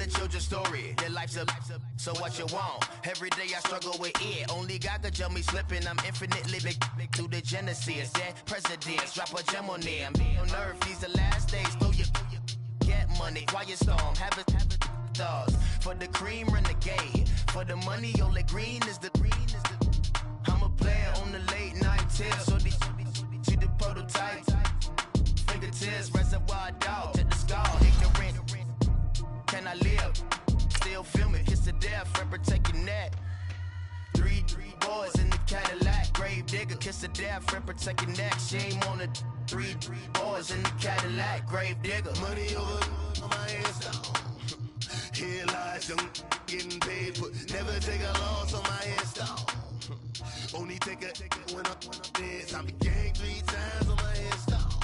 a children's story. Your life's a so what you want. Every day I struggle with it. Only God could tell me slipping. I'm infinitely big through the Genesis. Yeah, presidents drop a gem on there. I'm on earth. These the last days. Throw your get money. Quiet storm. Have it stars. For the cream, renegade. For the money, only green is the I'm a player on the late night tips. So these see the prototypes. Fingertips, reservoir dog. To the skull. Ignorant. Can I live? Still feel me. Kiss to death. Friend, protect your neck. Three boys in the Cadillac. Grave digger. Kiss to death. Friend, protect your neck. Shame on the three boys in the Cadillac. Grave digger. Money over on my hands down. Here lies young getting paid, but never take a loss on my install. Only take a when I'm dead. I be gang 3 times on my install.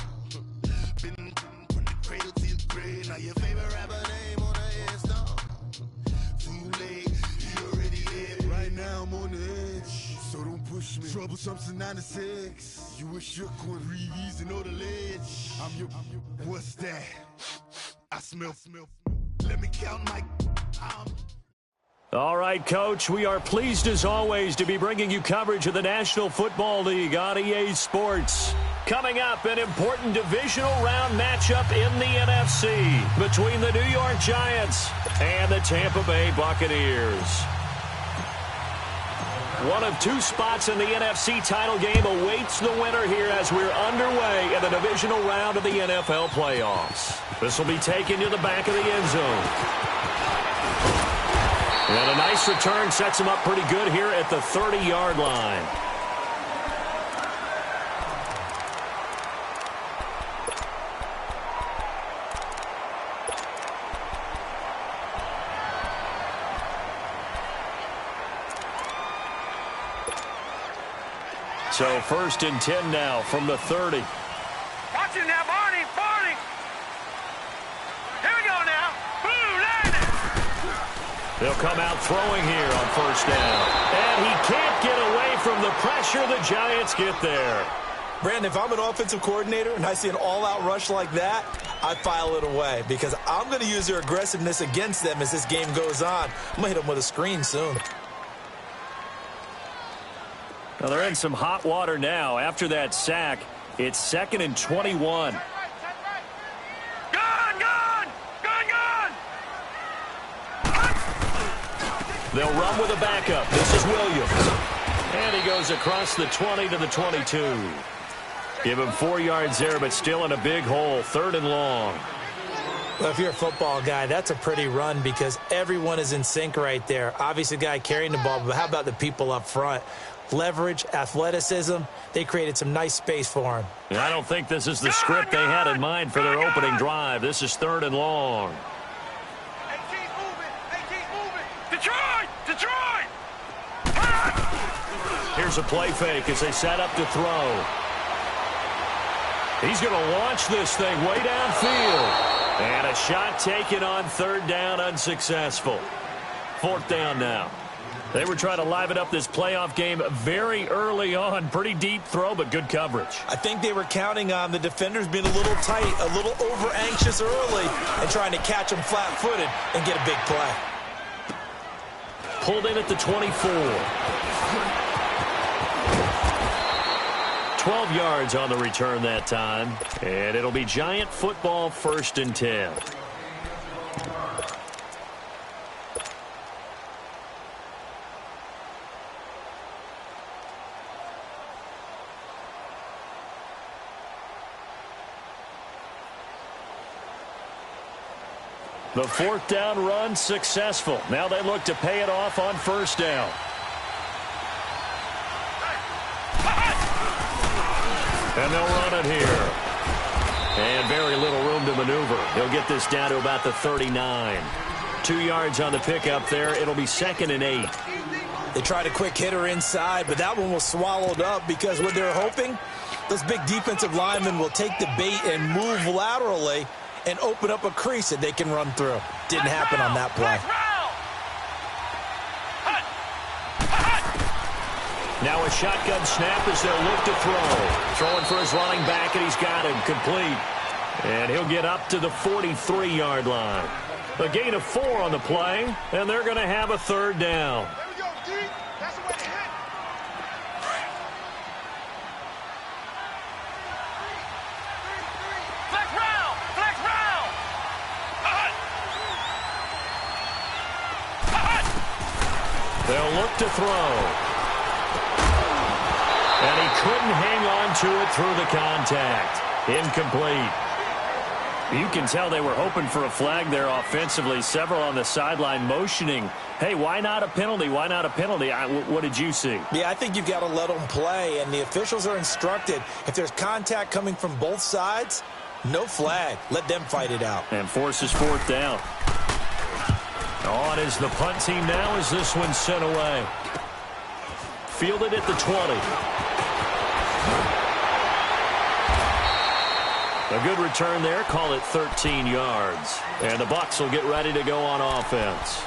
Been from the cradle to your grave. Now your favorite rapper name on the install. Too late, you already dead. Right now I'm on the edge, so don't push me. Troublesome since 96. You a shook one, Reeves and know the ledge. I'm your. What's that? I smell. Let me count my. All right, Coach, we are pleased as always to be bringing you coverage of the National Football League on EA Sports. Coming up, an important divisional round matchup in the NFC between the New York Giants and the Tampa Bay Buccaneers. One of 2 spots in the NFC title game awaits the winner here as we're underway in the divisional round of the NFL playoffs. This will be taken to the back of the end zone. And a nice return sets him up pretty good here at the 30-yard line. So 1st and 10 now from the 30. Watch him now, Barney. Here we go now. Boom, landed. They'll come out throwing here on 1st down. And he can't get away from the pressure. The Giants get there. Brandon, if I'm an offensive coordinator and I see an all-out rush like that, I file it away because I'm going to use their aggressiveness against them as this game goes on. I'm going to hit them with a screen soon. Well, they're in some hot water now. After that sack, it's 2nd and 21. They'll run with a backup. This is Williams. And he goes across the 20 to the 22. Give him 4 yards there, but still in a big hole. 3rd and long. Well, if you're a football guy, that's a pretty run because everyone is in sync right there. Obviously, the guy carrying the ball, but how about the people up front? Leverage, athleticism, they created some nice space for him. I don't think this is the script they had in mind for their opening drive. This is 3rd and long. Detroit! Here's a play fake as they set up to throw. He's going to launch this thing way downfield. And a shot taken on 3rd down, unsuccessful. 4th down now. They were trying to liven up this playoff game very early on. Pretty deep throw, but good coverage. I think they were counting on the defenders being a little tight, a little over-anxious early, and trying to catch them flat-footed and get a big play. Pulled in at the 24. 12 yards on the return that time. And it'll be Giant football 1st and 10. The 4th down run successful. Now they look to pay it off on 1st down. And they'll run it here. And very little room to maneuver. He'll get this down to about the 39. 2 yards on the pickup there. It'll be 2nd and 8. They tried a quick hitter inside, but that one was swallowed up because what they're hoping, those big defensive linemen will take the bait and move laterally and open up a crease that they can run through. Didn't happen on that play. Now a shotgun snap as they'll look to throw. Throwing for his running back, and he's got him complete. And he'll get up to the 43-yard line. A gain of 4 on the play, and they're going to have a third down. There we go, D. That's the way to hit. Flex round! Flex round! They'll look to throw. And he couldn't hang on to it through the contact. Incomplete. You can tell they were hoping for a flag there offensively. Several on the sideline motioning, hey, why not a penalty? Why not a penalty? What did you see? Yeah, I think you've got to let them play, and the officials are instructed, if there's contact coming from both sides, no flag. Let them fight it out. And forces fourth down. On is the punt team now as this one's sent away. Fielded at the 20. A good return there. Call it 13 yards. And the Bucs will get ready to go on offense.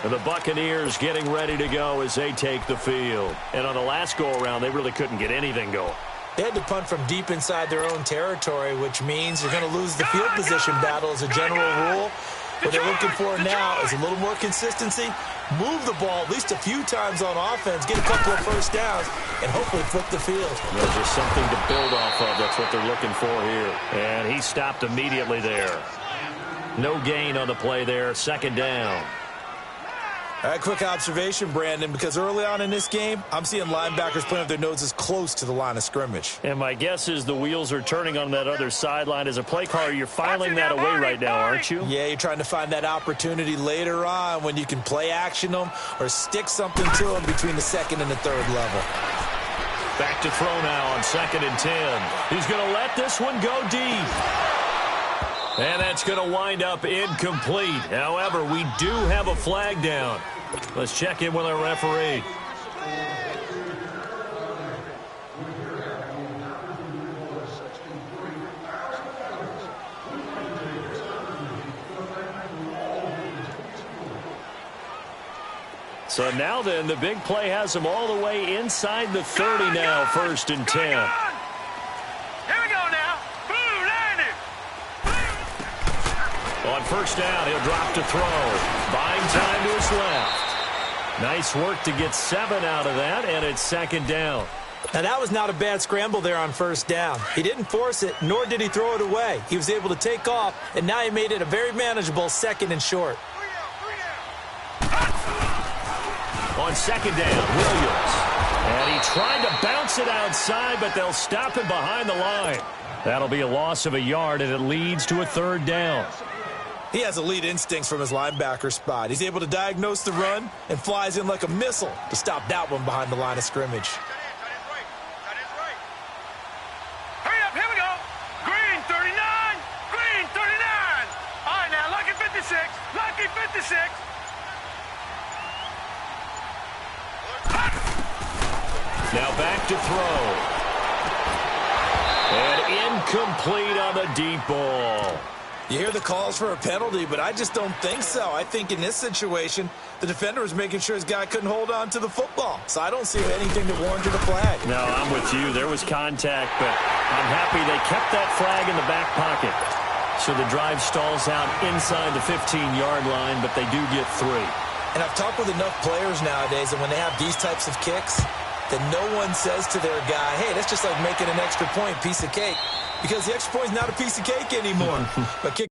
And the Buccaneers getting ready to go as they take the field. And on the last go-around, they really couldn't get anything going. They had to punt from deep inside their own territory, which means you're going to lose the field position battle as a general rule. What they're looking for now is a little more consistency, move the ball at least a few times on offense, get a couple of first downs, and hopefully flip the field. There's just something to build off of. That's what they're looking for here. And he stopped immediately there. No gain on the play there. Second down. All right, quick observation, Brandon, because early on in this game, I'm seeing linebackers playing with their noses close to the line of scrimmage. And my guess is the wheels are turning on that other sideline. As a play caller, you're filing that away right now, aren't you? Yeah, you're trying to find that opportunity later on when you can play action them or stick something to them between the second and the third level. Back to throw now on 2nd and 10. He's going to let this one go deep. And that's going to wind up incomplete. However, we do have a flag down. Let's check in with our referee. So now then, the big play has them all the way inside the 30 now, 1st and 10. Here we go now. Boom, landed. On 1st down, he'll drop to throw. Buying time to his left. Nice work to get 7 out of that, and it's 2nd down. Now, that was not a bad scramble there on 1st down. He didn't force it, nor did he throw it away. He was able to take off, and now he made it a very manageable 2nd and short. On 2nd down, Williams. And he tried to bounce it outside, but they'll stop him behind the line. That'll be a loss of a yard, and it leads to a 3rd down. He has elite instincts from his linebacker spot. He's able to diagnose the run and flies in like a missile to stop that one behind the line of scrimmage. Hurry up, here we go. Green 39, green 39. All right, now, lucky 56, lucky 56. Now back to throw. And incomplete on the deep ball. You hear the calls for a penalty, but I just don't think so. I think in this situation, the defender was making sure his guy couldn't hold on to the football. So I don't see anything that warranted a flag. No, I'm with you. There was contact, but I'm happy they kept that flag in the back pocket. So the drive stalls out inside the 15-yard line, but they do get 3. And I've talked with enough players nowadays, and when they have these types of kicks, that no one says to their guy, hey, that's just like making an extra point, piece of cake. Because the extra point is not a piece of cake anymore. But kick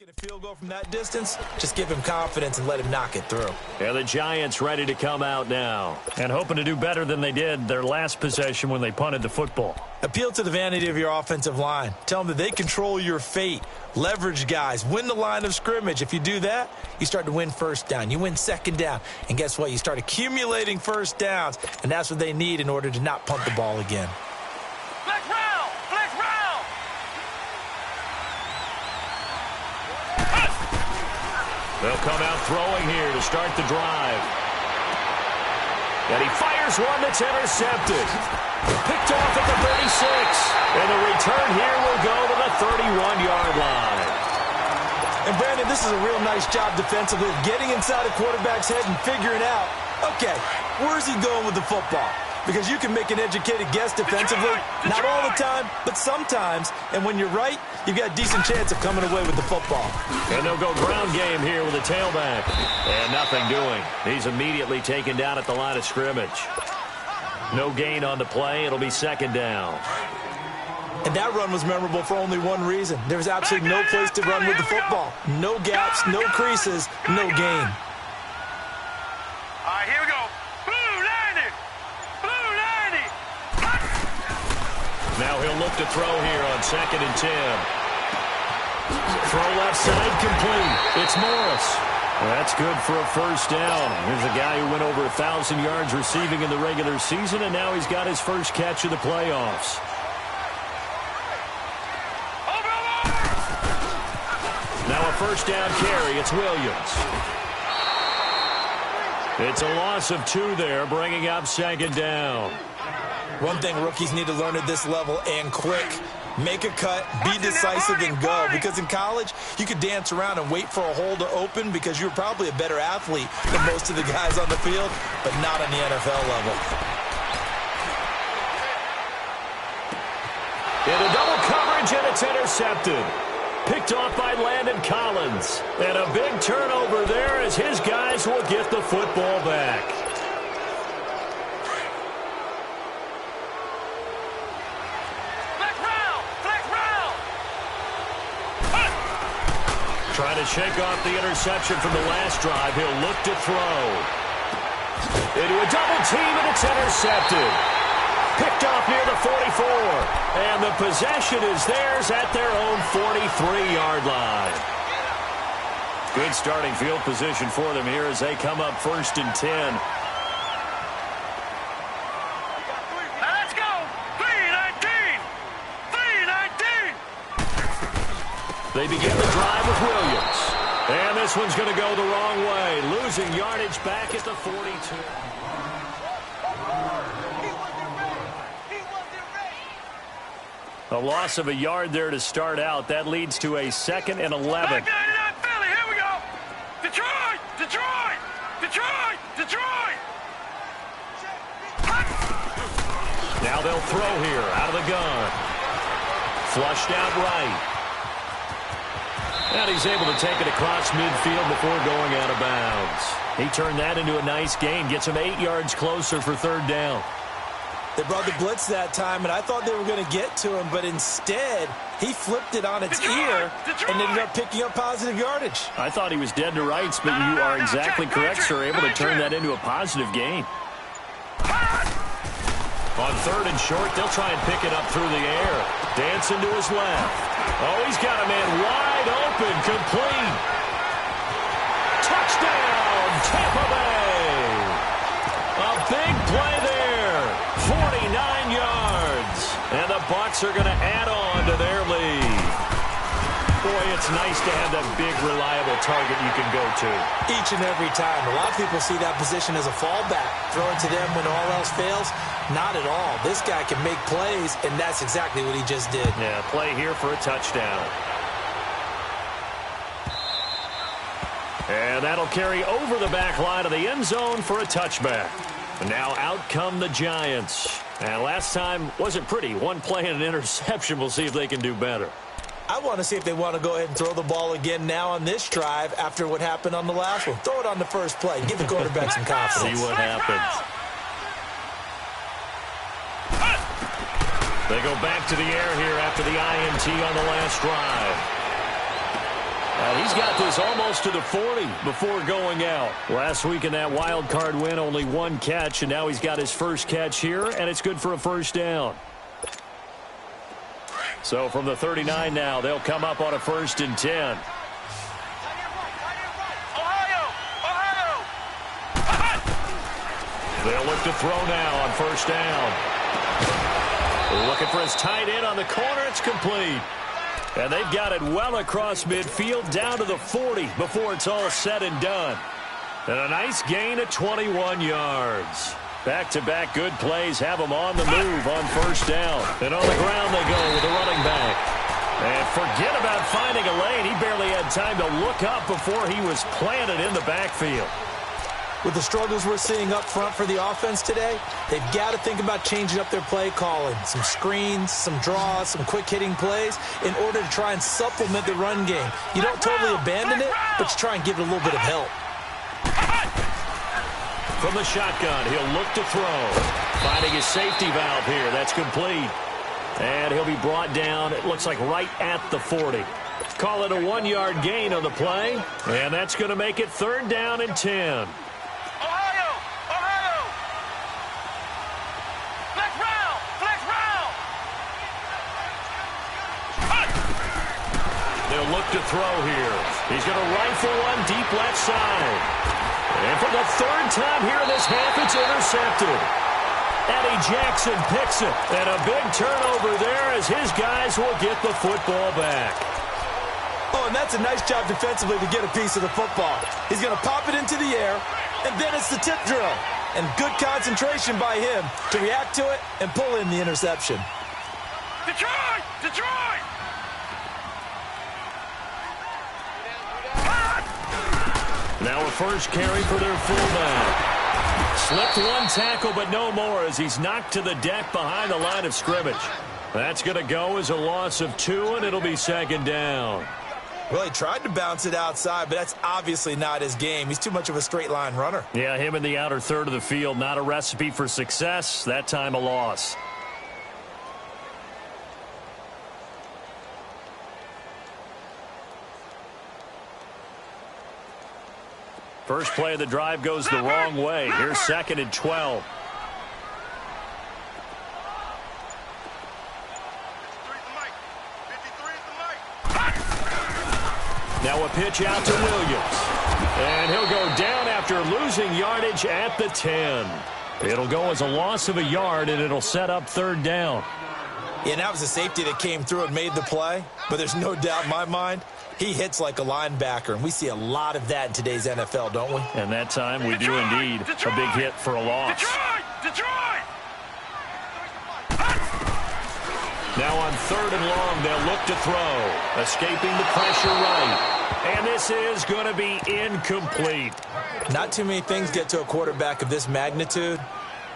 making a field goal from that distance, just give him confidence and let him knock it through. Yeah, the Giants ready to come out now and hoping to do better than they did their last possession when they punted the football. Appeal to the vanity of your offensive line. Tell them that they control your fate. Leverage guys. Win the line of scrimmage. If you do that, you start to win first down. You win second down. And guess what? You start accumulating first downs, and that's what they need in order to not punt the ball again. Flex round! Flex round! They'll come out throwing here to start the drive. And he fires one that's intercepted. Picked off at the 36. And the return here will go to the 31-yard line. And Brandon, this is a real nice job defensively of getting inside a quarterback's head and figuring out, okay, where's he going with the football? Because you can make an educated guess defensively, not all the time, but sometimes. And when you're right, you've got a decent chance of coming away with the football. And they'll go ground game here with a tailback. And nothing doing. He's immediately taken down at the line of scrimmage. No gain on the play. It'll be second down. And that run was memorable for only one reason. There was absolutely no place to run with the football. No gaps, no creases, no gain. All right, here we go. Blue 90! Blue 90! Now he'll look to throw here on 2nd and 10. Throw left side complete. It's Morris. That's good for a first down. Here's a guy who went over 1,000 yards receiving in the regular season, and now he's got his first catch of the playoffs. Now a first down carry. It's Williams. It's a loss of 2 there, bringing up 2nd down. One thing rookies need to learn at this level, and quick. Make a cut, be decisive, and go. Because in college, you could dance around and wait for a hole to open because you're probably a better athlete than most of the guys on the field, but not on the NFL level. Into double coverage, and it's intercepted. Picked off by Landon Collins. And a big turnover there as his guys will get the football back. Trying to shake off the interception from the last drive. He'll look to throw. Into a double team, and it's intercepted. Picked off near the 44. And the possession is theirs at their own 43-yard line. Good starting field position for them here as they come up 1st and 10. Let's go! 3-19! 3-19! They begin the drive with Williams. And this one's going to go the wrong way. Losing yardage back at the 42. A loss of a yard there to start out. That leads to a 2nd and 11. Philly, here we go! Detroit! Detroit! Detroit! Detroit! Now they'll throw here out of the gun. Flushed out right. And he's able to take it across midfield before going out of bounds. He turned that into a nice gain. Gets him 8 yards closer for 3rd down. They brought the blitz that time, and I thought they were going to get to him, but instead, he flipped it on its ear and ended up picking up positive yardage. I thought he was dead to rights, but you are exactly correct, sir. Able to turn that into a positive gain. On 3rd and short, they'll try and pick it up through the air. Dancing to his left. Oh, he's got a man wide open, complete. Touchdown, Tampa Bay. A big play there. 49 yards. And the Bucs are going to add on to their lead. Boy, it's nice to have that big, reliable target you can go to. Each and every time. A lot of people see that position as a fallback. Throw it to them when all else fails. Not at all. This guy can make plays, and that's exactly what he just did. Yeah, play here for a touchdown. And that'll carry over the back line of the end zone for a touchback. And now out come the Giants. And last time wasn't pretty. One play and an interception. We'll see if they can do better. I want to see if they want to go ahead and throw the ball again now on this drive after what happened on the last one. Throw it on the first play. Give the quarterback some confidence. See what happens. They go back to the air here after the INT on the last drive. And he's got this almost to the 40 before going out. Last week in that wild card win, only one catch, and now he's got his first catch here, and it's good for a first down. So from the 39 now, they'll come up on a 1st and 10. They'll look to throw now on 1st down. Looking for his tight end on the corner. It's complete. And they've got it well across midfield down to the 40 before it's all said and done. And a nice gain of 21 yards. Back-to-back good plays have them on the move on 1st down. And on the ground they go with the running back. And forget about finding a lane. He barely had time to look up before he was planted in the backfield. With the struggles we're seeing up front for the offense today, they've got to think about changing up their play calling. Some screens, some draws, some quick-hitting plays in order to try and supplement the run game. You don't totally abandon it, but you try and give it a little bit of help. From the shotgun, he'll look to throw. Finding his safety valve here. That's complete. And he'll be brought down, it looks like right at the 40. Call it a 1-yard gain on the play. And that's going to make it 3rd down and 10. They'll look to throw here. He's going to rifle one deep left side. And for the 3rd time here in this half, it's intercepted. Eddie Jackson picks it. And a big turnover there as his guys will get the football back. Oh, and that's a nice job defensively to get a piece of the football. He's going to pop it into the air, and then it's the tip drill. And good concentration by him to react to it and pull in the interception. Detroit! Detroit! Now a first carry for their fullback. Slipped one tackle, but no more as he's knocked to the deck behind the line of scrimmage. That's going to go as a loss of 2, and it'll be 2nd down. Well, he tried to bounce it outside, but that's obviously not his game. He's too much of a straight-line runner. Yeah, him in the outer third of the field, not a recipe for success. That time a loss. First play of the drive goes the wrong way. Here's 2nd and 12. Now a pitch out to Williams. And he'll go down after losing yardage at the 10. It'll go as a loss of a yard, and it'll set up 3rd down. Yeah, and that was a safety that came through and made the play. But there's no doubt in my mind, he hits like a linebacker, and we see a lot of that in today's NFL, don't we? And that time we do indeed. A big hit for a loss. Detroit! Now on 3rd and long, they'll look to throw. Escaping the pressure right. And this is going to be incomplete. Not too many things get to a quarterback of this magnitude,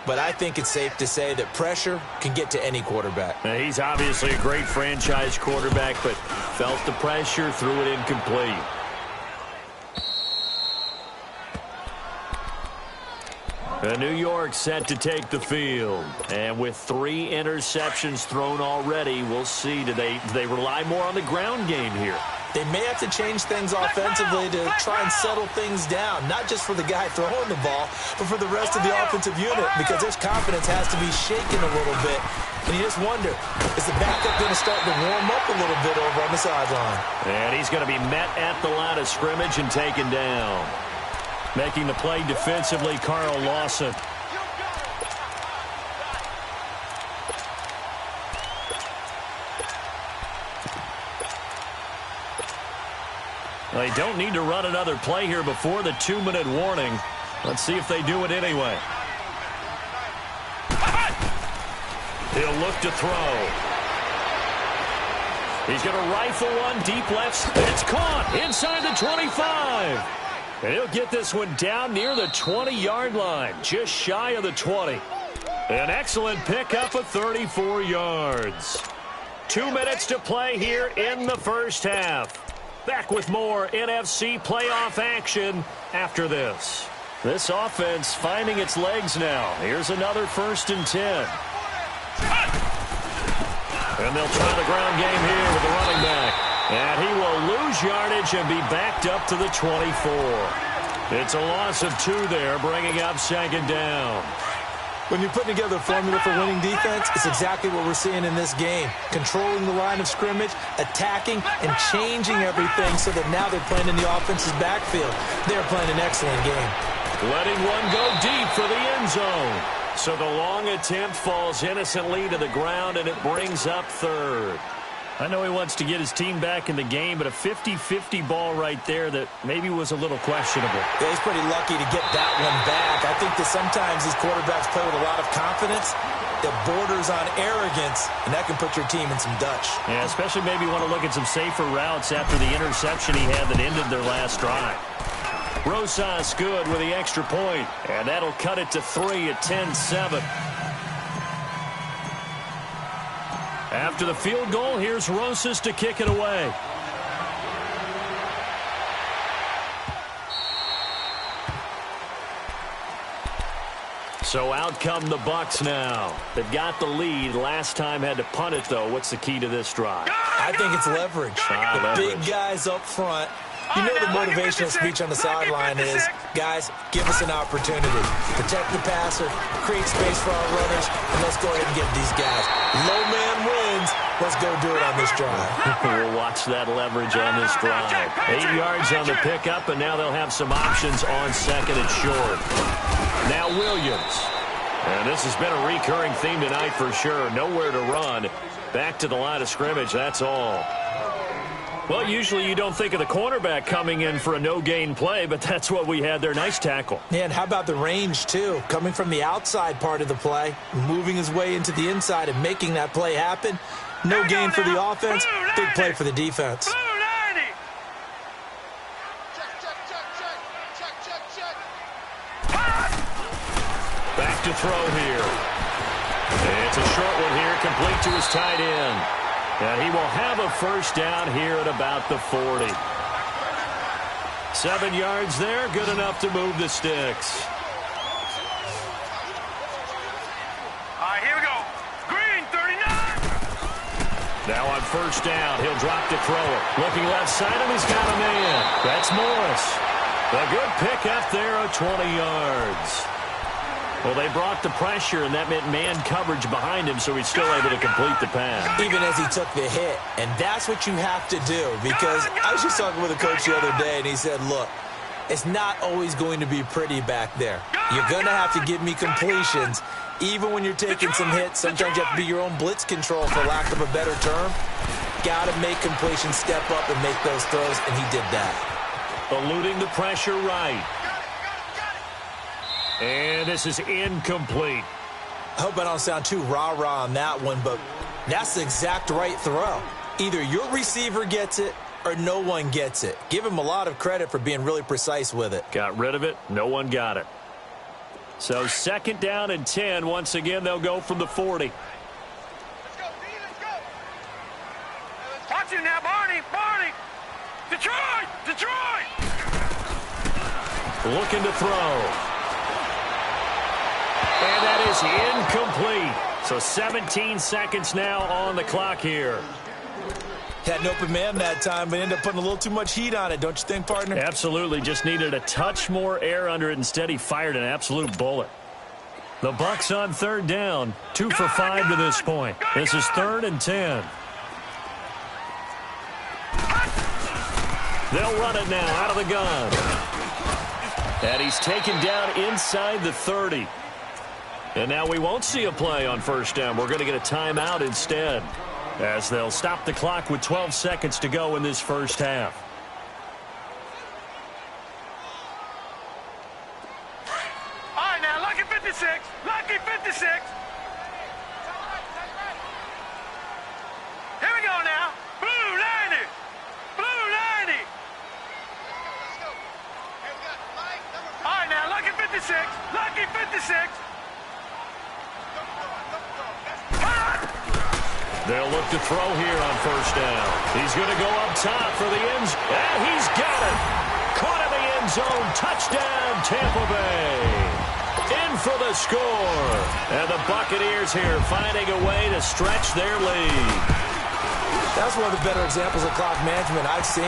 but I think it's safe to say that pressure can get to any quarterback. Now, he's obviously a great franchise quarterback, but felt the pressure, threw it incomplete. New York set to take the field. And with 3 interceptions thrown already, we'll see. Do they rely more on the ground game here? They may have to change things offensively to try and settle things down, not just for the guy throwing the ball, but for the rest of the offensive unit, because their confidence has to be shaken a little bit. And you just wonder, is the backup going to start to warm up a little bit over on the sideline? And he's going to be met at the line of scrimmage and taken down. Making the play defensively, Carl Lawson. They don't need to run another play here before the 2-minute warning. Let's see if they do it anyway. He'll look to throw. He's going to rifle one deep left. It's caught inside the 25. And he'll get this one down near the 20-yard line, just shy of the 20. An excellent pickup of 34 yards. 2 minutes to play here in the first half. Back with more NFC playoff action after this. This offense finding its legs now. Here's another 1st and 10. And they'll try the ground game here with the running back. And he will lose yardage and be backed up to the 24. It's a loss of 2 there, bringing up second down. When you put together a formula for winning defense, it's exactly what we're seeing in this game. Controlling the line of scrimmage, attacking, and changing everything so that now they're playing in the offense's backfield. They're playing an excellent game. Letting one go deep for the end zone. So the long attempt falls innocently to the ground, and it brings up third. I know he wants to get his team back in the game, but a 50-50 ball right there that maybe was a little questionable. Yeah, he's pretty lucky to get that one back. I think that sometimes these quarterbacks play with a lot of confidence that borders on arrogance, and that can put your team in some Dutch. Yeah, especially maybe want to look at some safer routes after the interception he had that ended their last drive. Rosas good with the extra point, and that'll cut it to 3 at 10-7. After the field goal, here's Rosas to kick it away. So out come the Bucs now. They've got the lead. Last time had to punt it, though. What's the key to this drive? I think it's leverage. The big guys up front. You know the motivational speech on the sideline is, guys, give us an opportunity. Protect the passer, create space for our runners, and let's go ahead and get these guys. Low man wins. Let's go do it on this drive. We'll watch that leverage on this drive. 8 yards on the pickup, and now they'll have some options on second and short. Now Williams. And this has been a recurring theme tonight for sure. Nowhere to run. Back to the line of scrimmage, that's all. Well, usually you don't think of the cornerback coming in for a no-gain play, but that's what we had there. Nice tackle. Yeah, and how about the range, too? Coming from the outside part of the play, moving his way into the inside and making that play happen. No gain for the offense, big play for the defense. Back to throw here. It's a short one here, complete to his tight end. And he will have a first down here at about the 40. 7 yards there, good enough to move the sticks. All right, here we go. Green, 39. Now on first down, he'll drop to throw it. Looking left side, and he's got a man. That's Morris. A good pick up there of 20 yards. Well, they brought the pressure, and that meant man coverage behind him, so he's still able to complete the pass. Even as he took the hit. And that's what you have to do, because I was just talking with a coach the other day, and he said, look, it's not always going to be pretty back there. You're going to have to give me completions. Even when you're taking some hits, sometimes you have to be your own blitz control, for lack of a better term. Got to make completions, step up, and make those throws, and he did that. Eluding the pressure right. And this is incomplete. I hope I don't sound too rah-rah on that one, but that's the exact right throw. Either your receiver gets it or no one gets it. Give him a lot of credit for being really precise with it. Got rid of it. No one got it. So second down and 10. Once again, they'll go from the 40. Let's go, D, let's go. Watch it now, Barney, Barney. Detroit, Detroit. Looking to throw. And that is incomplete. So 17 seconds now on the clock here. Had an open man that time, but ended up putting a little too much heat on it, don't you think, partner? Absolutely. Just needed a touch more air under it. Instead, he fired an absolute bullet. The Bucs on third down. 2 for 5 to this point. This is 3rd and 10. They'll run it now out of the gun. And he's taken down inside the 30. And now we won't see a play on first down. We're going to get a timeout instead, as they'll stop the clock with 12 seconds to go in this first half. All right, now, lucky 56. Lucky 56. Here we go now. Blue 90. Blue 90. All right, now, lucky 56. Lucky 56. They'll look to throw here on first down. He's going to go up top for the end zone. And he's got it. Caught in the end zone. Touchdown, Tampa Bay. In for the score. And the Buccaneers here finding a way to stretch their lead. That's one of the better examples of clock management I've seen.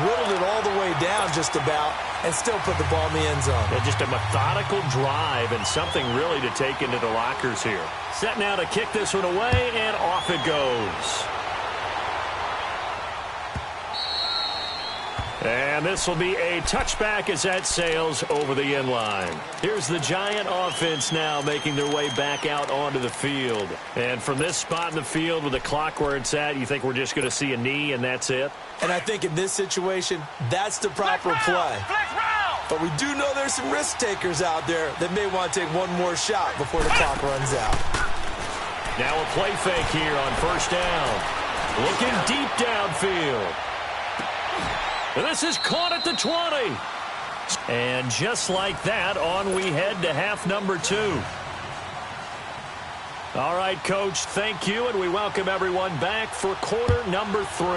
Whittled it all the way down just about and still put the ball in the end zone. Yeah, just a methodical drive and something really to take into the lockers here. Set now to kick this one away, and off it goes. And this will be a touchback as that sails over the end line. Here's the Giant offense now making their way back out onto the field. And from this spot in the field with the clock where it's at, you think we're just going to see a knee and that's it? And I think in this situation, that's the proper play. But we do know there's some risk takers out there that may want to take one more shot before the clock runs out. Now a play fake here on first down. Looking deep downfield. And this is caught at the 20. And just like that, on we head to half number 2. All right, Coach, thank you, and we welcome everyone back for quarter number 3.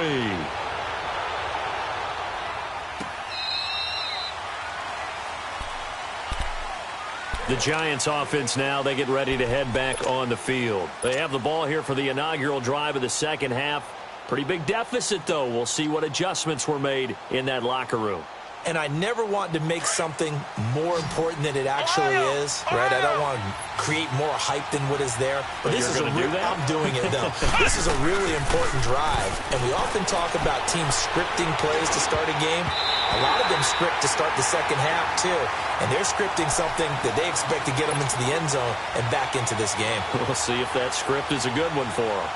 The Giants offense now, they get ready to head back on the field. They have the ball here for the inaugural drive of the second half. Pretty big deficit, though. We'll see what adjustments were made in that locker room. And I never want to make something more important than it actually is, right? I don't want to create more hype than what is there. But this is I'm doing it, though. This is a really important drive. And we often talk about teams scripting plays to start a game. A lot of them script to start the second half, too. And they're scripting something that they expect to get them into the end zone and back into this game. We'll see if that script is a good one for them.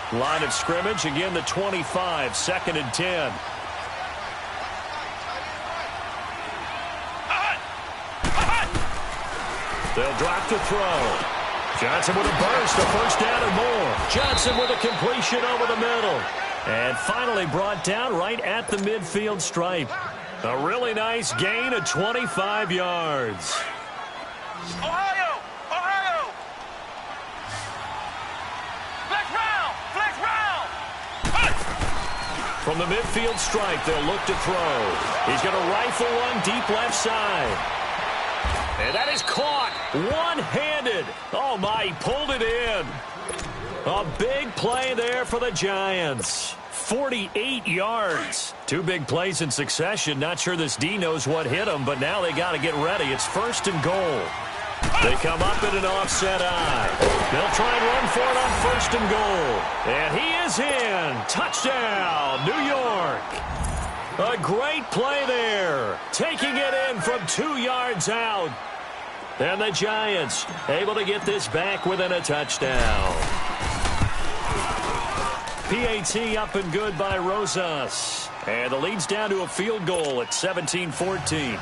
Line of scrimmage, again the 25, 2nd and 10. They'll drop the throw. Johnson with a burst, a first down and more. Johnson with a completion over the middle. And finally brought down right at the midfield stripe. A really nice gain of 25 yards. Ohio! Ohio! Flex round! Flex round! From the midfield stripe, they'll look to throw. He's going to rifle one deep left side. And that is caught one-handed. Oh, my, he pulled it in. A big play there for the Giants. 48 yards. 2 big plays in succession. Not sure this D knows what hit him, but now they got to get ready. It's 1st and goal. They come up in an offset eye. They'll try and run for it on 1st and goal. And he is in. Touchdown, New York. A great play there. Taking it in from 2 yards out. And the Giants able to get this back within a touchdown. PAT up and good by Rosas. And the lead's down to a field goal at 17-14.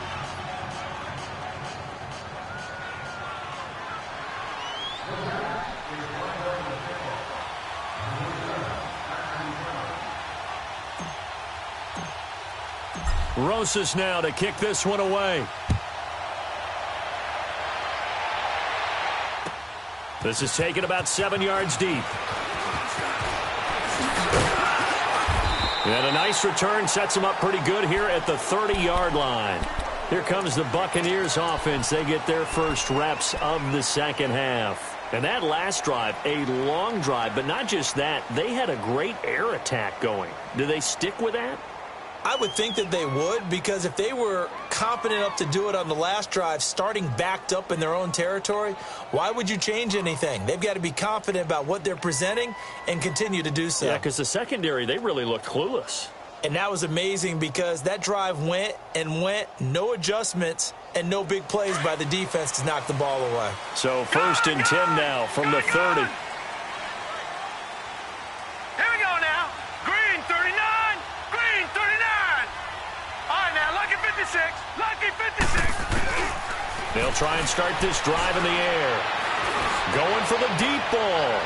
Rosas now to kick this one away. This is taken about 7 yards deep. And a nice return sets them up pretty good here at the 30-yard line. Here comes the Buccaneers offense. They get their first reps of the second half. And that last drive, a long drive, but not just that. They had a great air attack going. Do they stick with that? I would think that they would, because if they were confident enough to do it on the last drive, starting backed up in their own territory, why would you change anything? They've got to be confident about what they're presenting and continue to do so. Yeah, because the secondary, they really looked clueless. And that was amazing because that drive went and went, no adjustments, and no big plays by the defense to knock the ball away. So 1st and 10 now from the 30. Here we go now. Green 39. Green 39. All right now, lucky 56. Lucky 56. They'll try and start this drive in the air. Going for the deep ball.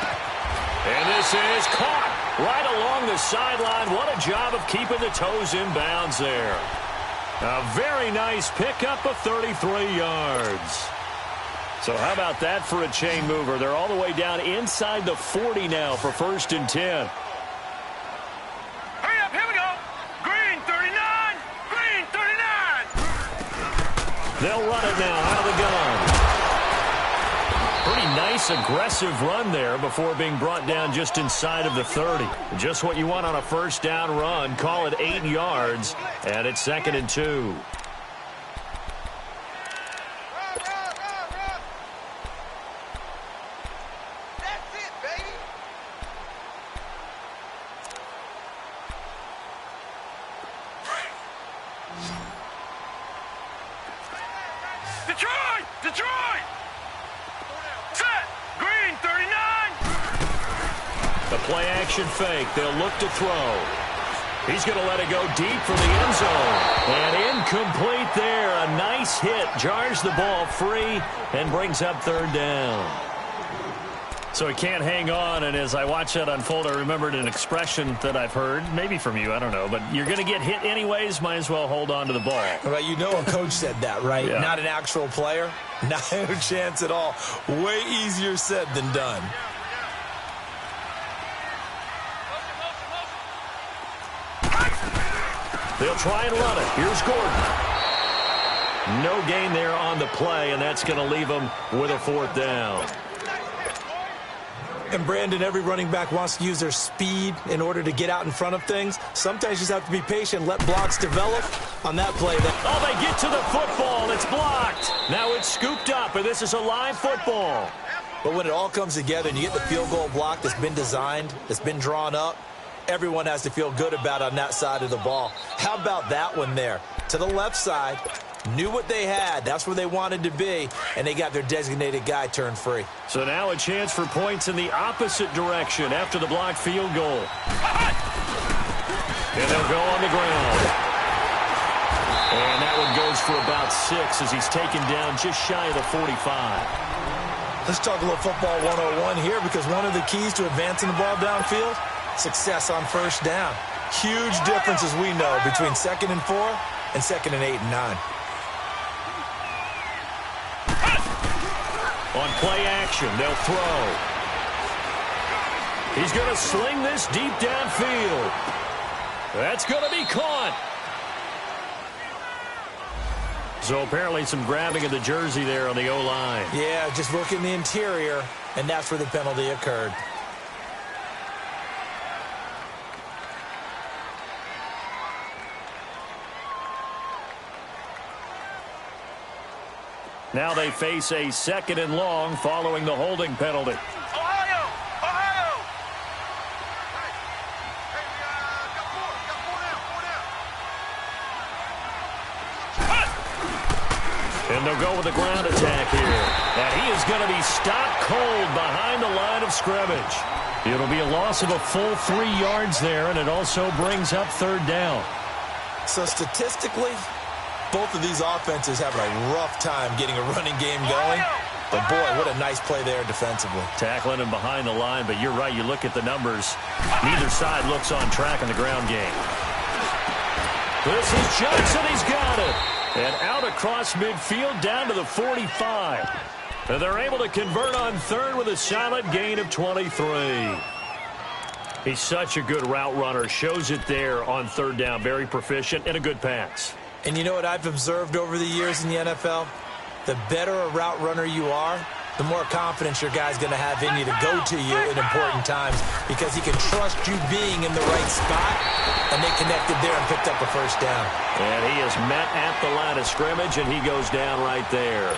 And this is caught right along the sideline. What a job of keeping the toes in bounds there. A very nice pickup of 33 yards. So how about that for a chain mover? They're all the way down inside the 40 now for 1st and 10. Hurry up, here we go. Green 39. Green 39. They'll run it now out of the gun. Pretty nice Nice aggressive run there before being brought down just inside of the 30. Just what you want on a first down run. Call it 8 yards, and it's 2nd and 2. Detroit! Detroit! Set! Green, 39! The play action fake. They'll look to throw. He's going to let it go deep for the end zone. And incomplete there. A nice hit. Jars the ball free and brings up 3rd down. So he can't hang on, and as I watch that unfold, I remembered an expression that I've heard, maybe from you, I don't know, but you're going to get hit anyways, might as well hold on to the ball. Well, you know a coach said that, right? Yeah. Not an actual player. Not a chance at all. Way easier said than done. They'll try and run it. Here's Gordon. No gain there on the play, and that's going to leave them with a 4th down. And, Brandon, every running back wants to use their speed in order to get out in front of things. Sometimes you just have to be patient, let blocks develop. On that play, Oh, they get to the football. It's blocked. Now it's scooped up, and this is a live football. But when it all comes together and you get the field goal block that's been designed, that's been drawn up, everyone has to feel good about on that side of the ball. How about that one there? To the left side, knew what they had. That's where they wanted to be, and they got their designated guy turned free. So now a chance for points in the opposite direction after the blocked field goal. And they'll go on the ground. And that one goes for about 6 as he's taken down just shy of the 45. Let's talk a little football 101 here, because one of the keys to advancing the ball downfield, success on first down. Huge difference, as we know, between 2nd and 4 and 2nd and 8 and 9. On play action, they'll throw. He's going to sling this deep downfield. That's going to be caught. So apparently some grabbing of the jersey there on the O-line. Yeah, just working the interior, and that's where the penalty occurred. Now they face a 2nd and long following the holding penalty. Ohio! Ohio! Hey, got four down. And they'll go with the ground attack here. And he is going to be stopped cold behind the line of scrimmage. It'll be a loss of a full 3 yards there, and it also brings up 3rd down. So statistically, both of these offenses having a rough time getting a running game going. But, boy, what a nice play there defensively. Tackling him behind the line, but you're right. You look at the numbers. Neither side looks on track in the ground game. This is Johnson. He's got it. And out across midfield down to the 45. And they're able to convert on 3rd with a solid gain of 23. He's such a good route runner. Shows it there on 3rd down. Very proficient and a good pass. And you know what I've observed over the years in the NFL? The better a route runner you are, the more confidence your guy's going to have in you to go to you in important times, because he can trust you being in the right spot, and they connected there and picked up a first down. And he is met at the line of scrimmage, and he goes down right there.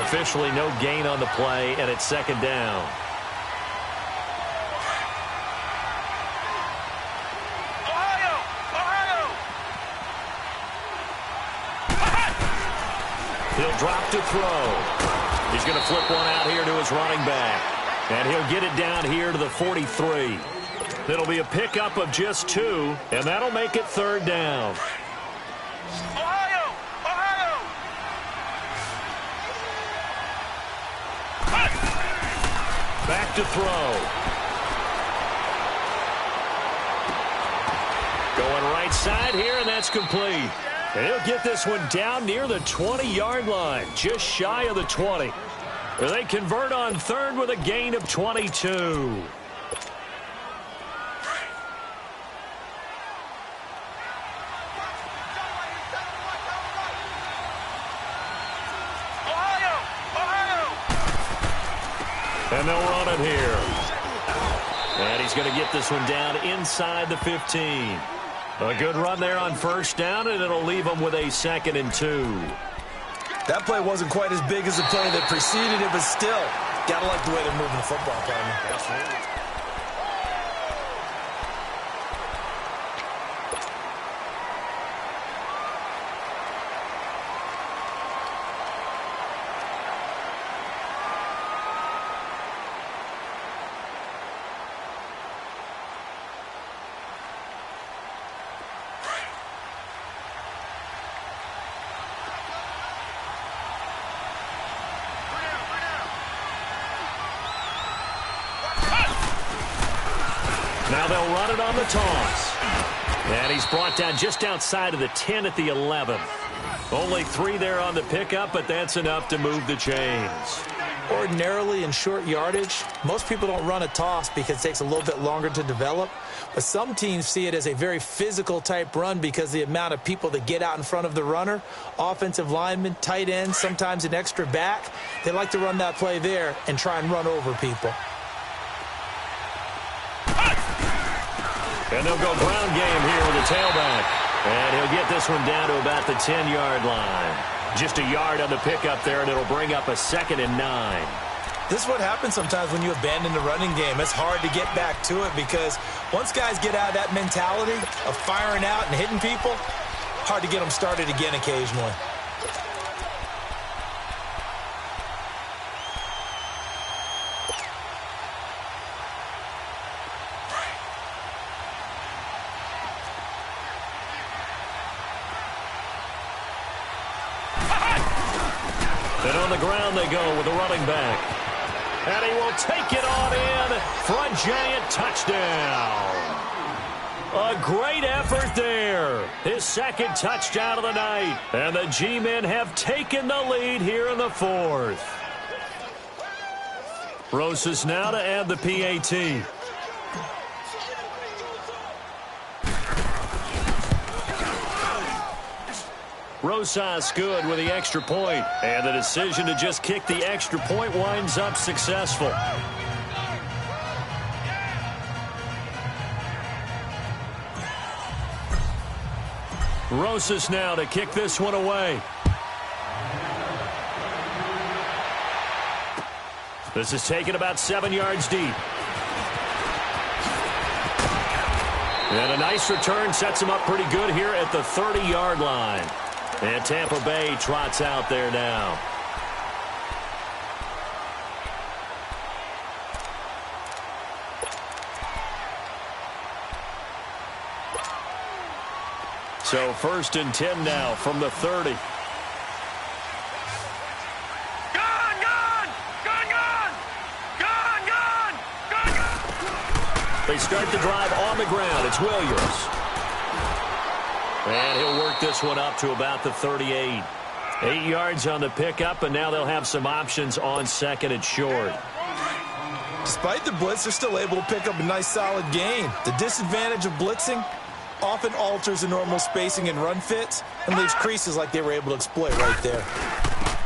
Officially no gain on the play, and it's 2nd down. He'll drop to throw. He's going to flip one out here to his running back. And he'll get it down here to the 43. It'll be a pickup of just 2, and that'll make it 3rd down. Ohio! Ohio! Back to throw. Going right side here, and that's complete. And he'll get this one down near the 20-yard line, just shy of the 20. They convert on 3rd with a gain of 22. And they'll run it here. And he's going to get this one down inside the 15. A good run there on first down, and it'll leave them with a 2nd and 2. That play wasn't quite as big as the play that preceded it, but still, got to like the way they're moving the football, partner. Absolutely. Now they'll run it on the toss. And he's brought down just outside of the 10 at the 11. Only 3 there on the pickup, but that's enough to move the chains. Ordinarily in short yardage, most people don't run a toss because it takes a little bit longer to develop. But some teams see it as a very physical type run because the amount of people that get out in front of the runner, offensive linemen, tight ends, sometimes an extra back, they like to run that play there and try and run over people. And they'll go ground game here with the tailback. And he'll get this one down to about the 10-yard line. Just a yard on the pickup there, and it'll bring up a 2nd and 9. This is what happens sometimes when you abandon the running game. It's hard to get back to it because once guys get out of that mentality of firing out and hitting people, hard to get them started again occasionally. And on the ground they go with the running back. And he will take it on in for a giant touchdown. A great effort there. His 2nd touchdown of the night. And the G-men have taken the lead here in the 4th. Rosas now to add the PAT. Rosas good with the extra point, and the decision to just kick the extra point winds up successful. Rosas now to kick this one away. This is taken about 7 yards deep. And a nice return sets him up pretty good here at the 30-yard line. And Tampa Bay trots out there now. So 1st and 10 now from the 30. They start the drive on the ground. It's Williams. And he'll work this one up to about the 38. 8 yards on the pickup, and now they'll have some options on 2nd and short. Despite the blitz, they're still able to pick up a nice solid gain. The disadvantage of blitzing often alters the normal spacing and run fits and leaves creases like they were able to exploit right there.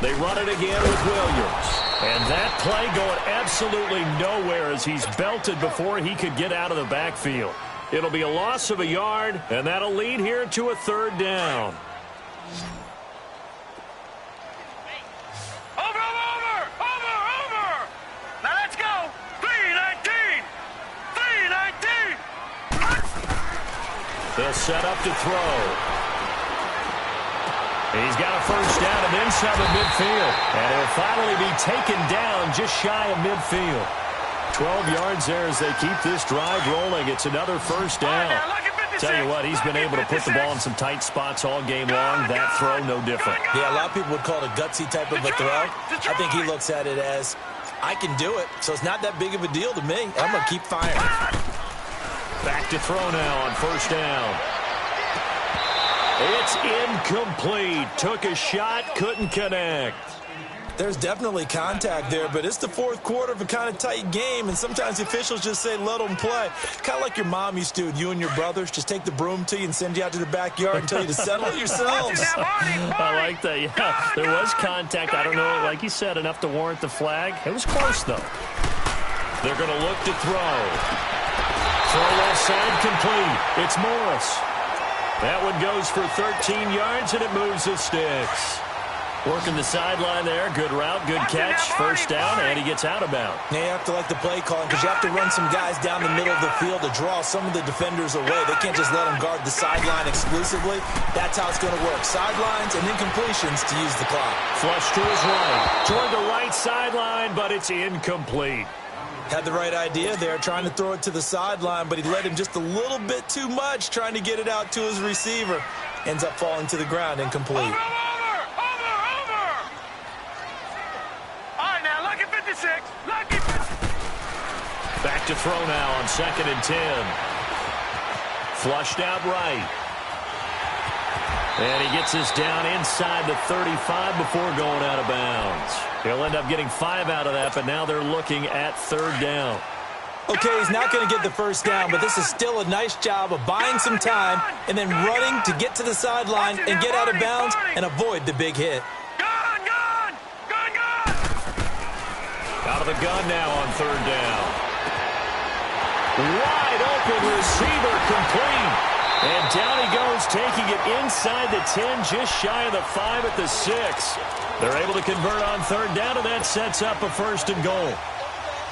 They run it again with Williams. And that play going absolutely nowhere as he's belted before he could get out of the backfield. It'll be a loss of a yard, and that'll lead here to a 3rd down. Over! Now let's go! 3-19! They'll set up to throw. He's got a 1st down and inside the midfield. And he'll finally be taken down just shy of midfield. 12 yards there as they keep this drive rolling. It's another 1st down. Tell you what, he's been able to put the ball in some tight spots all game long. That throw, no different. Yeah, a lot of people would call it a gutsy type of a throw. I think he looks at it as, I can do it, so it's not that big of a deal to me. I'm going to keep firing. Back to throw now on 1st down. It's incomplete. Took a shot, couldn't connect. There's definitely contact there, but it's the 4th quarter of a kind of tight game, and sometimes the officials just say, let them play. Kind of like your mom used to, you and your brothers, just take the broom to you and send you out to the backyard and tell you to settle it yourselves. I like that, yeah. There was contact. I don't know, like you said, enough to warrant the flag. It was close, though. They're going to look to throw. Throw left side complete. It's Morris. That one goes for 13 yards, and it moves the sticks. Working the sideline there. Good route, good catch. First down, and he gets out of bounds. Now you have to like the play calling because you have to run some guys down the middle of the field to draw some of the defenders away. They can't just let them guard the sideline exclusively. That's how it's going to work. Sidelines and then completions to use the clock. Flush to his right. Toward the right sideline, but it's incomplete. Had the right idea there, trying to throw it to the sideline, but he let him just a little bit too much, trying to get it out to his receiver. Ends up falling to the ground, incomplete. Back to throw now on 2nd and 10. Flushed out right. And he gets this down inside the 35 before going out of bounds. He'll end up getting 5 out of that, but now they're looking at 3rd down. Okay, he's not going to get the first down, but this is still a nice job of buying some time and then running to get to the sideline and get out of bounds and avoid the big hit. Out of the gun now on 3rd down. Wide open receiver complete. And down he goes, taking it inside the 10, just shy of the 5 at the 6. They're able to convert on 3rd down, and that sets up a 1st and goal.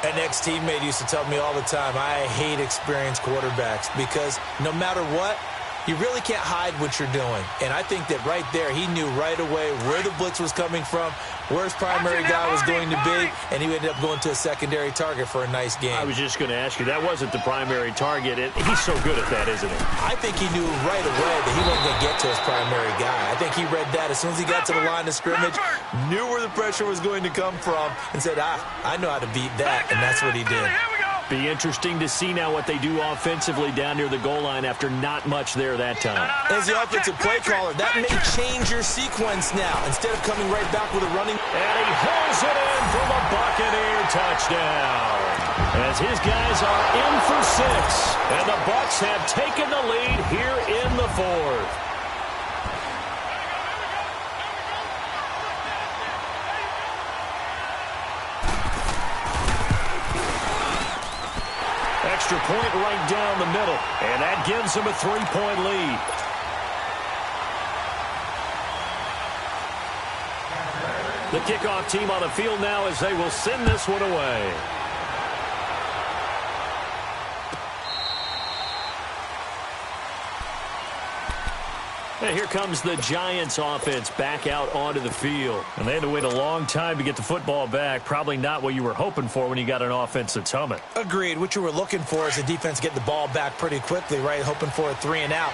An ex-teammate used to tell me all the time, I hate experienced quarterbacks because no matter what, you really can't hide what you're doing. And I think that right there, he knew right away where the blitz was coming from, where his primary guy was going to be, and he ended up going to a secondary target for a nice game. I was just going to ask you, that wasn't the primary target. He's so good at that, isn't he? I think he knew right away that he wasn't going to get to his primary guy. I think he read that as soon as he got to the line of scrimmage, knew where the pressure was going to come from, and said, I know how to beat that, and that's what he did. Be interesting to see now what they do offensively down near the goal line after not much there that time. As the offensive play caller, that may change your sequence now. Instead of coming right back with a running. And he hauls it in for the Buccaneer touchdown. As his guys are in for 6. And the Bucs have taken the lead here in the 4th. Extra point right down the middle, and that gives them a 3-point lead. The kickoff team on the field now as they will send this one away. And here comes the Giants offense back out onto the field. And they had to wait a long time to get the football back. Probably not what you were hoping for when you got an offense that's humming. Agreed. What you were looking for is the defense get the ball back pretty quickly, right? Hoping for a 3 and out.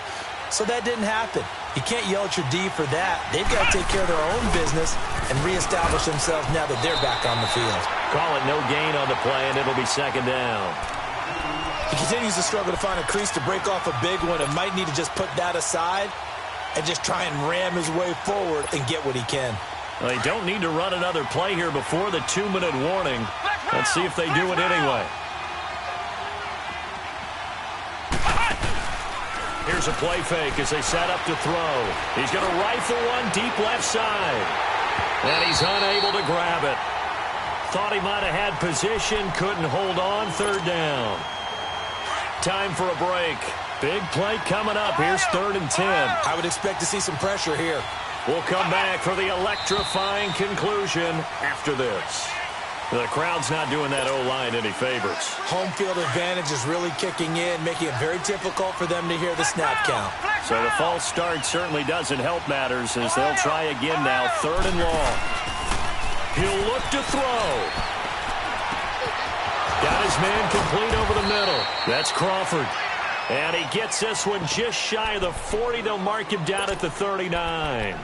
So that didn't happen. You can't yell at your D for that. They've got to take care of their own business and reestablish themselves now that they're back on the field. Call it no gain on the play, and it'll be 2nd down. He continues to struggle to find a crease to break off a big one and might need to just put that aside and just try and ram his way forward and get what he can. Well, they don't need to run another play here before the 2-minute warning. Let's see if they do it anyway. Here's a play fake as they set up to throw. He's going to rifle one deep left side. And he's unable to grab it. Thought he might have had position, couldn't hold on. 3rd down. Time for a break. Big play coming up. Here's 3rd and 10. I would expect to see some pressure here. We'll come back for the electrifying conclusion after this. The crowd's not doing that O-line any favors. Home field advantage is really kicking in, making it very difficult for them to hear the snap count. So the false start certainly doesn't help matters as they'll try again now. 3rd and long. He'll look to throw. Got his man complete over the middle. That's Crawford. And he gets this one just shy of the 40. They'll mark him down at the 39.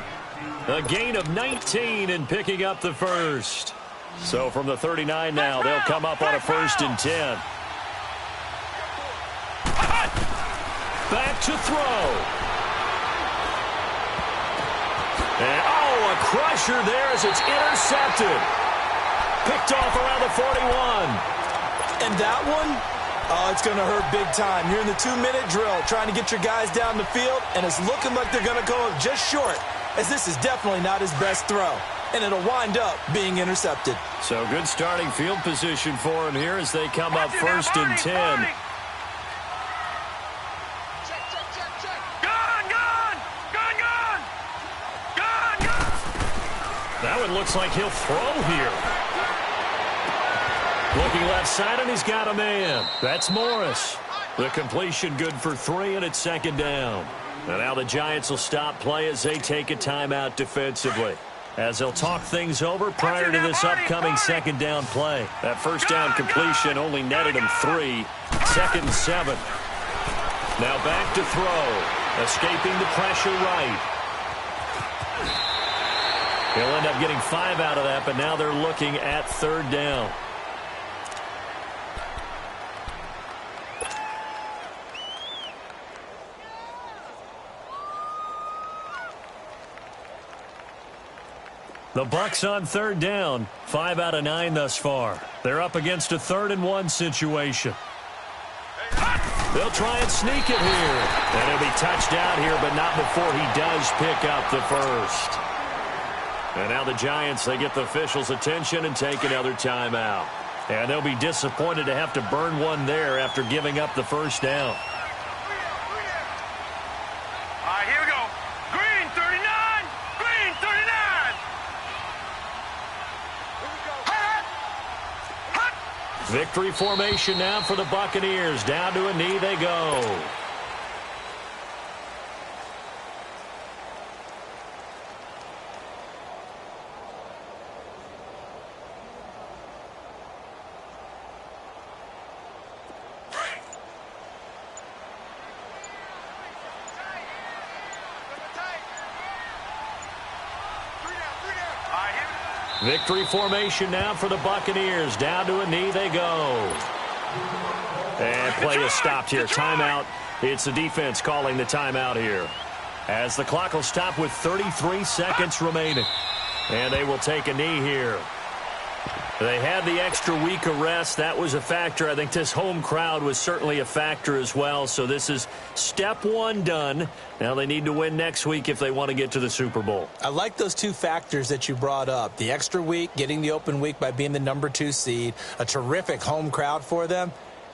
A gain of 19 and picking up the 1st. So from the 39 now, they'll come up on a 1st and 10. Back to throw. And, a crusher there as it's intercepted. Picked off around the 41. And that one? Oh, it's going to hurt big time. You're in the 2-minute drill trying to get your guys down the field, and it's looking like they're going to go just short, as this is definitely not his best throw. and it'll wind up being intercepted. So good starting field position for him here as they come up first and 10. Gun, gun! Gun, gun! Gun, gun! That one looks like he'll throw here. Looking left side, and he's got a man. That's Morris. The completion good for 3, and it's second down. And now the Giants will stop play as they take a timeout defensively, as they'll talk things over prior to this upcoming second down play. That first down completion only netted him 3. Second and 7. Now back to throw. Escaping the pressure right. He'll end up getting 5 out of that, but now they're looking at third down. The Bucs on third down, 5 out of 9 thus far. They're up against a 3rd and 1 situation. They'll try and sneak it here. And he'll be touched out here, but not before he does pick up the first. And now the Giants, they get the officials' attention and take another timeout. And they'll be disappointed to have to burn one there after giving up the first down. All right, here we go. Green 39. Green 39. Victory formation now for the Buccaneers. Down to a knee they go. Victory formation now for the Buccaneers. Down to a knee they go. And play is stopped here. Timeout. It's the defense calling the timeout here, as the clock will stop with 33 seconds remaining. And they will take a knee here. They had the extra week of rest. That was a factor. I think this home crowd was certainly a factor as well. So this is step 1 done. Now they need to win next week if they want to get to the Super Bowl. I like those 2 factors that you brought up. The extra week, getting the open week by being the number 2 seed, a terrific home crowd for them,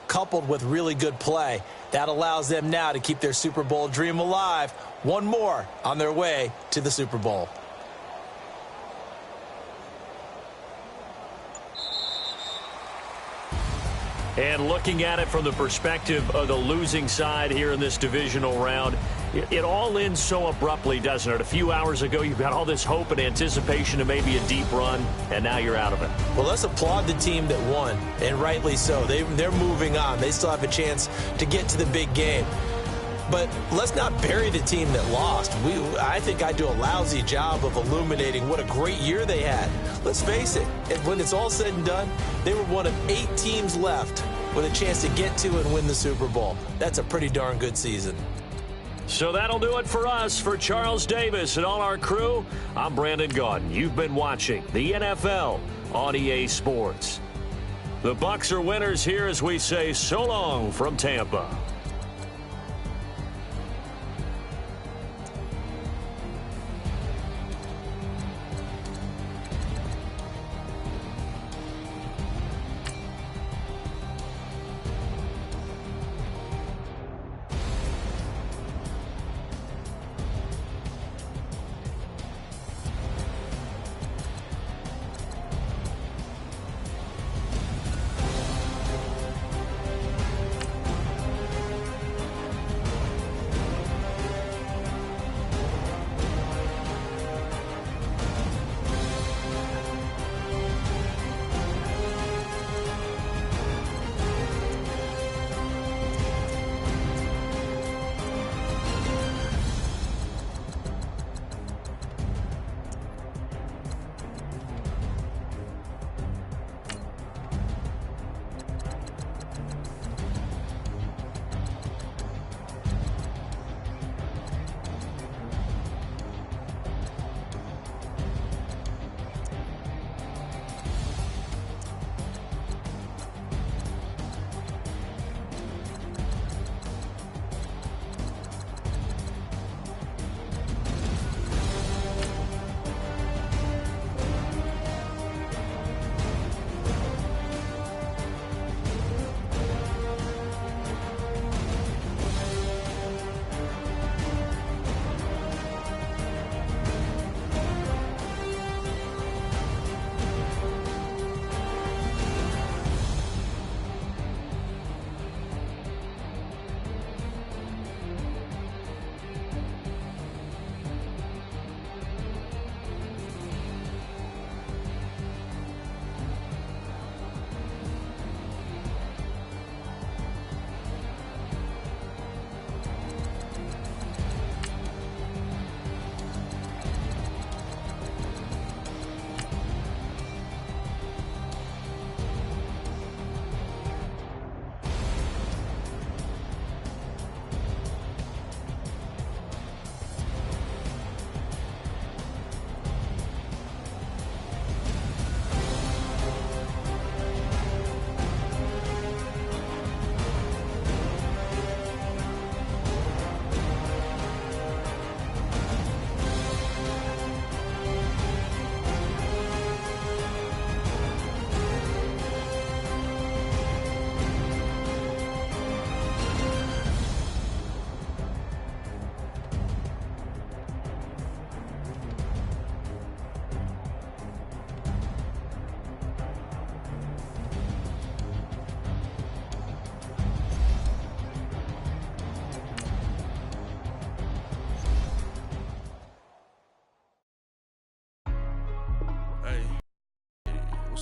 coupled with really good play. That allows them now to keep their Super Bowl dream alive. One more on their way to the Super Bowl. And looking at it from the perspective of the losing side here in this divisional round, it all ends so abruptly, doesn't it? A few hours ago, you've got all this hope and anticipation of maybe a deep run, and now you're out of it. Well, let's applaud the team that won, and rightly so. They're moving on. They still have a chance to get to the big game. But let's not bury the team that lost. I think I do a lousy job of illuminating what a great year they had. Let's face it, when it's all said and done, they were one of 8 teams left with a chance to get to and win the Super Bowl. That's a pretty darn good season. So that'll do it for us. For Charles Davis and all our crew, I'm Brandon Gaudin. You've been watching the NFL on EA Sports. The Bucs are winners here as we say so long from Tampa.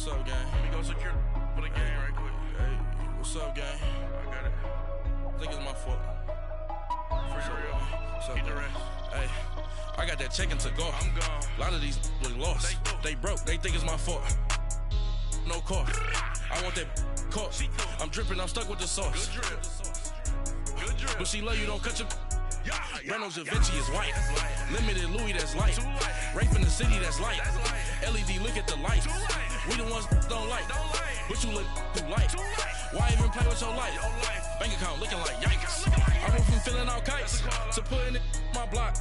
What's up, gang? Let me go secure for the game right quick. Hey, what's up, gang? I got it. I think it's my fault. For real. What's up, Keep the gang? rest. Hey, I got that check-in to go. I'm gone. A lot of these look lost. They broke. They think it's my fault. No car. I want that caught. I'm dripping. I'm stuck with the sauce. Good drip. Good drip. But she love you. Don't cut your. Yeah, Reynolds Da Vinci is white. Limited Louis, that's light. Rape in the city, that's light. LED, look at the lights. We the ones don't like. But you look too light. Why even play with your life? Bank account looking like yikes. I went from filling out kites to putting it in my block.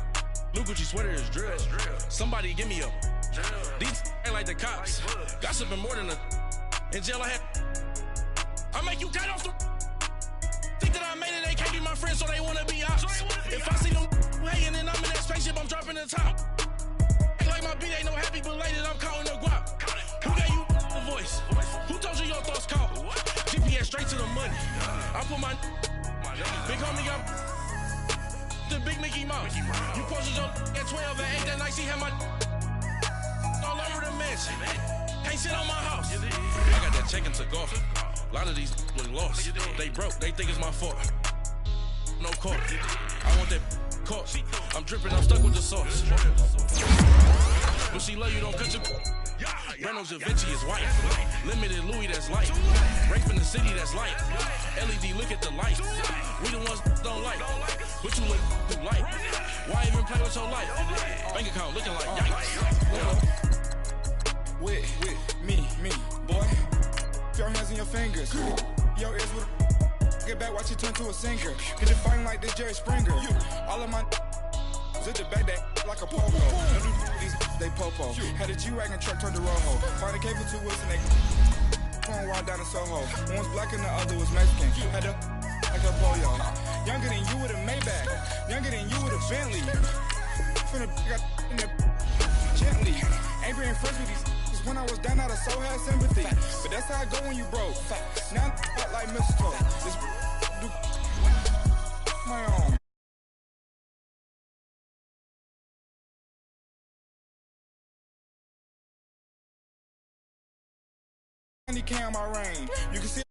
Blue Gucci sweater is drill. Somebody give me a. These ain't like the cops. Gossiping more than a. In jail I had. I make you cut off the. Think that I made it, they can't be my friends, so they wanna be ops. If I see them hating and I'm in that spaceship, I'm dropping the top. Ain't like my beat ain't no happy belated, I'm counting the guap. Who gave you the voice? Who told you your thoughts count? GPS straight to the money. I put my big homie up the big Mickey Mouse. You posted your at 12 and 8 that night, she had my all over the mansion. Can't sit on my house. I got that check-in to go. A lot of these look lost. They broke. They think it's my fault. No car. I want that caught. I'm dripping. I'm stuck with the sauce. But she love you. Don't cut your. Reynolds Da Vinci is white. Limited Louis, that's light. Rape in the city, that's light. LED, look at the lights. We the ones don't like. But you look too light. Why even play with your life? Bank account looking like yikes. With me, boy. Your hands and your fingers. Your ears with a get back, watch it turn to a singer. Get you fighting like this Jerry Springer. All of my zip the back that like a popo. These they popo. Had a G-Wagon truck turned to Rojo. Find a cable 2 wheels and they going wild down in Soho. One was black and the other was Mexican. Had a like a polio. Younger than you with a Maybach. Younger than you with a Bentley. From the got in the gently. Ain't being friends with these. When I was down, I so had sympathy. But that's how I go when you broke. Now I'm like mistletoe. This do my own. Candy can my rain. You can see